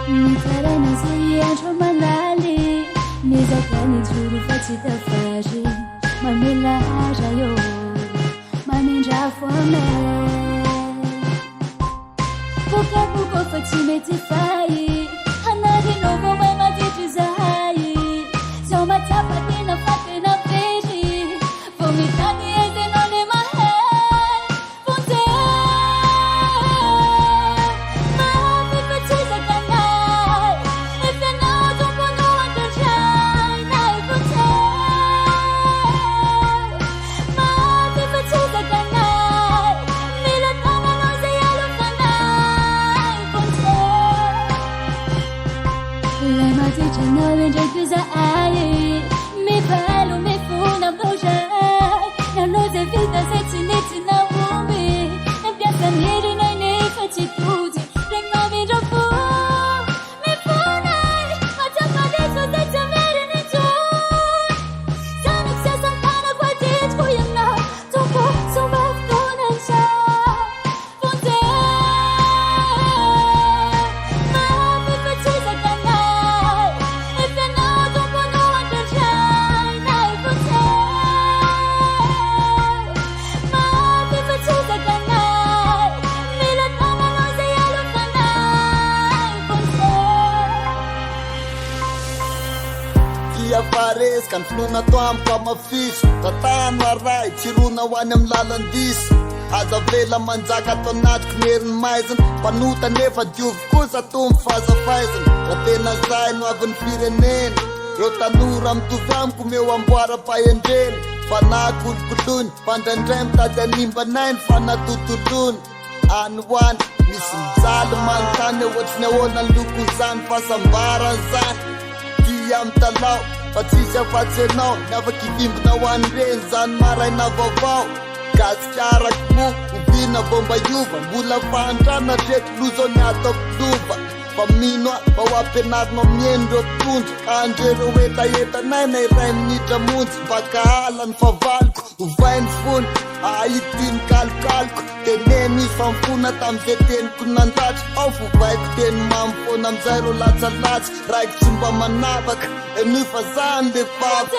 Nitarana zientro manali Nizakani juru fatita faji Mamila jayo Maninja fome Buka buko fatime tifai Hanari novo mama titizai Soma tapati na fate na feji Vomitani eze none mahe Punte Mafi fatiza kanai Efe na tumbo no wakanjai Nai punte Mafi fatiza kanai Mila tama noze yalo kanai Punte Lema ticha no venja kuza ai Mi palo mi funa bojai Na noze vita setiniti na wumi Na piazza neri noi nei fatituti Regna mi giofu Mi funai Ma già adesso senza avere ne tu Sana sia santana qua dietro io no Dopo sono funa già Fonte Ma mi facisa canai E se no dopo no andrai Dai fonte Ma mi facisa canai Mi la tama non sei allocanai Fonte Kia pares kan fluna toam kama fish Tatano aray chiruna wany am lalandis Aza vela manjaka tonat knerin maizin Panuta nefa diovy kosa tom fazafaizin Raha tena zay no avy ny fireneny Reo tanora mitovy amiko meo amboara pahendreny Fanahy kolokoloiny Fandraindray mitady animbanay ny fanatotolony Any hoany misy mijaly manontany Ohatriny ahoana ny lokon'izany fahasambarany zany Dia am talao fa tsisy afatsy anao Ny afaky hivimbina ho any reny zany maraina vaovao Gasikarako mo Uvina bomba iova Mbola fahantrana treto lozo ny ataoko lova Fa mino aho fa ho ampianarina mieny reo tondro Andre reo etaetanay na iray minitra monjy Baka ala ny favaliko Ovay ny fony Ahity ny kalikaliko Teneny ifampona tam'izay teniko nandatra Ao fovaiko teny mamy foana am'izay reo latsalatsa Raiko tsy mba manapaka E ny fa zany le fava